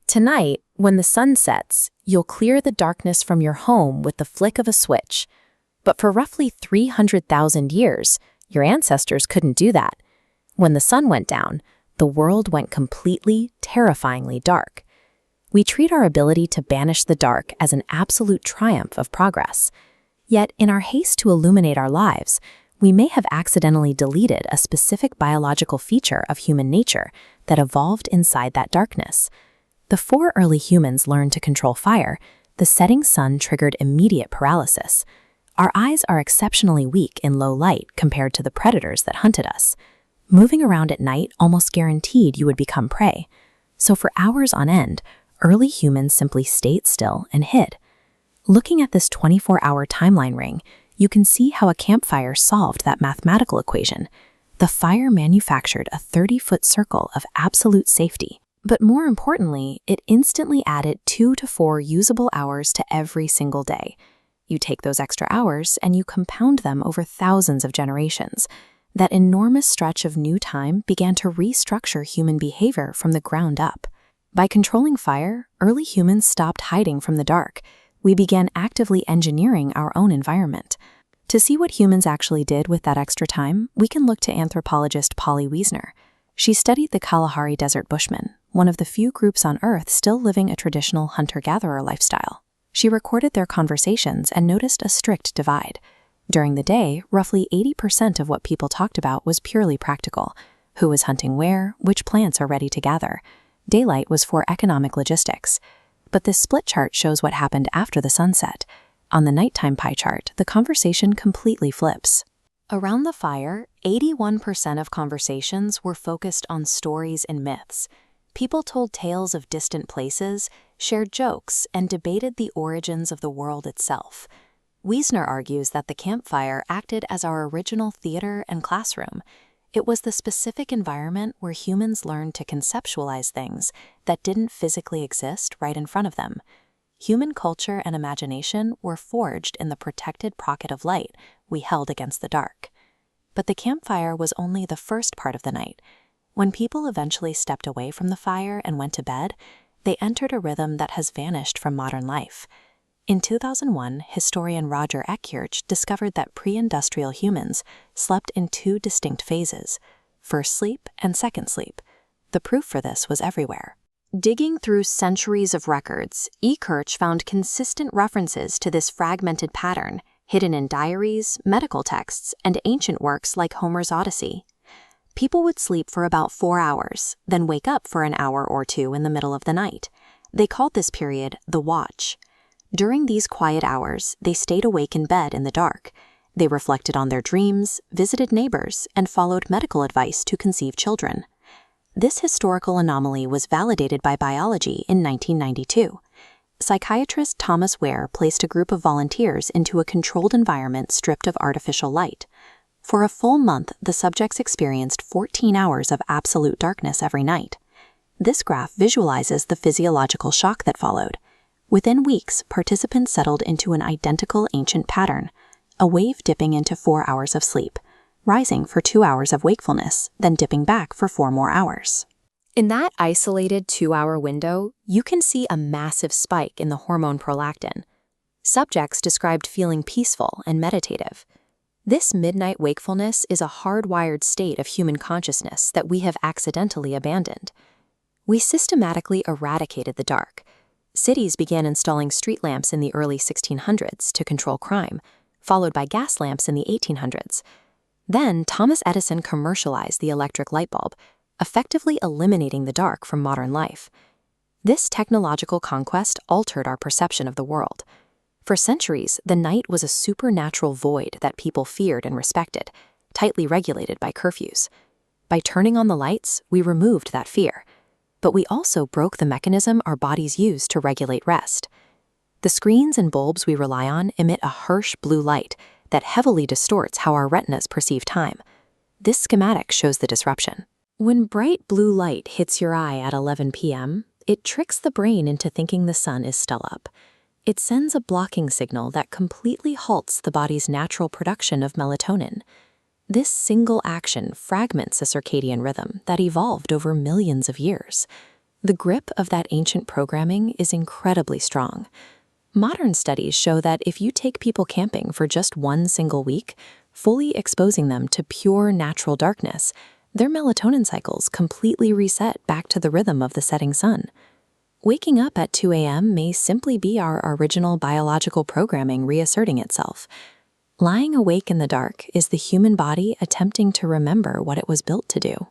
Tonight, when the sun sets, you'll clear the darkness from your home with the flick of a switch. But for roughly 300,000 years, your ancestors couldn't do that. When the sun went down, the world went completely, terrifyingly dark. We treat our ability to banish the dark as an absolute triumph of progress. Yet, in our haste to illuminate our lives, we may have accidentally deleted a specific biological feature of human nature that evolved inside that darkness. Before early humans learned to control fire, the setting sun triggered immediate paralysis. Our eyes are exceptionally weak in low light compared to the predators that hunted us. Moving around at night almost guaranteed you would become prey. So for hours on end, early humans simply stayed still and hid. Looking at this 24-hour timeline ring, you can see how a campfire solved that mathematical equation. The fire manufactured a 30-foot circle of absolute safety. But more importantly, it instantly added 2 to 4 usable hours to every single day. You take those extra hours and you compound them over thousands of generations. That enormous stretch of new time began to restructure human behavior from the ground up. By controlling fire, early humans stopped hiding from the dark. We began actively engineering our own environment. To see what humans actually did with that extra time, we can look to anthropologist Polly Wiesner. She studied the Kalahari Desert Bushmen, one of the few groups on Earth still living a traditional hunter-gatherer lifestyle. She recorded their conversations and noticed a strict divide. During the day, roughly 80% of what people talked about was purely practical. Who is hunting where, which plants are ready to gather. Daylight was for economic logistics. But this split chart shows what happened after the sunset. On the nighttime pie chart, the conversation completely flips. Around the fire, 81% of conversations were focused on stories and myths. People told tales of distant places, shared jokes, and debated the origins of the world itself. Wiesner argues that the campfire acted as our original theater and classroom. It was the specific environment where humans learned to conceptualize things that didn't physically exist right in front of them. Human culture and imagination were forged in the protected pocket of light we held against the dark. But the campfire was only the first part of the night. When people eventually stepped away from the fire and went to bed, they entered a rhythm that has vanished from modern life. In 2001, historian Roger Eckert discovered that pre-industrial humans slept in 2 distinct phases, first sleep and second sleep. The proof for this was everywhere. Digging through centuries of records, Eckert found consistent references to this fragmented pattern, hidden in diaries, medical texts, and ancient works like Homer's Odyssey. People would sleep for about 4 hours, then wake up for an hour or 2 in the middle of the night. They called this period the watch. During these quiet hours, they stayed awake in bed in the dark. They reflected on their dreams, visited neighbors, and followed medical advice to conceive children. This historical anomaly was validated by biology in 1992. Psychiatrist Thomas Ware placed a group of volunteers into a controlled environment stripped of artificial light. For a full month, the subjects experienced 14 hours of absolute darkness every night. This graph visualizes the physiological shock that followed. Within weeks, participants settled into an identical ancient pattern, a wave dipping into 4 hours of sleep, rising for 2 hours of wakefulness, then dipping back for 4 more hours. In that isolated 2-hour window, you can see a massive spike in the hormone prolactin. Subjects described feeling peaceful and meditative. This midnight wakefulness is a hardwired state of human consciousness that we have accidentally abandoned. We systematically eradicated the dark. Cities began installing street lamps in the early 1600s to control crime, followed by gas lamps in the 1800s. Then, Thomas Edison commercialized the electric light bulb, effectively eliminating the dark from modern life. This technological conquest altered our perception of the world. For centuries, the night was a supernatural void that people feared and respected, tightly regulated by curfews. By turning on the lights, we removed that fear. But we also broke the mechanism our bodies use to regulate rest. The screens and bulbs we rely on emit a harsh blue light that heavily distorts how our retinas perceive time. This schematic shows the disruption. When bright blue light hits your eye at 11 p.m., it tricks the brain into thinking the sun is still up. It sends a blocking signal that completely halts the body's natural production of melatonin. This single action fragments a circadian rhythm that evolved over millions of years. The grip of that ancient programming is incredibly strong. Modern studies show that if you take people camping for just one single week, fully exposing them to pure natural darkness, their melatonin cycles completely reset back to the rhythm of the setting sun. Waking up at 2 a.m. may simply be our original biological programming reasserting itself. Lying awake in the dark is the human body attempting to remember what it was built to do.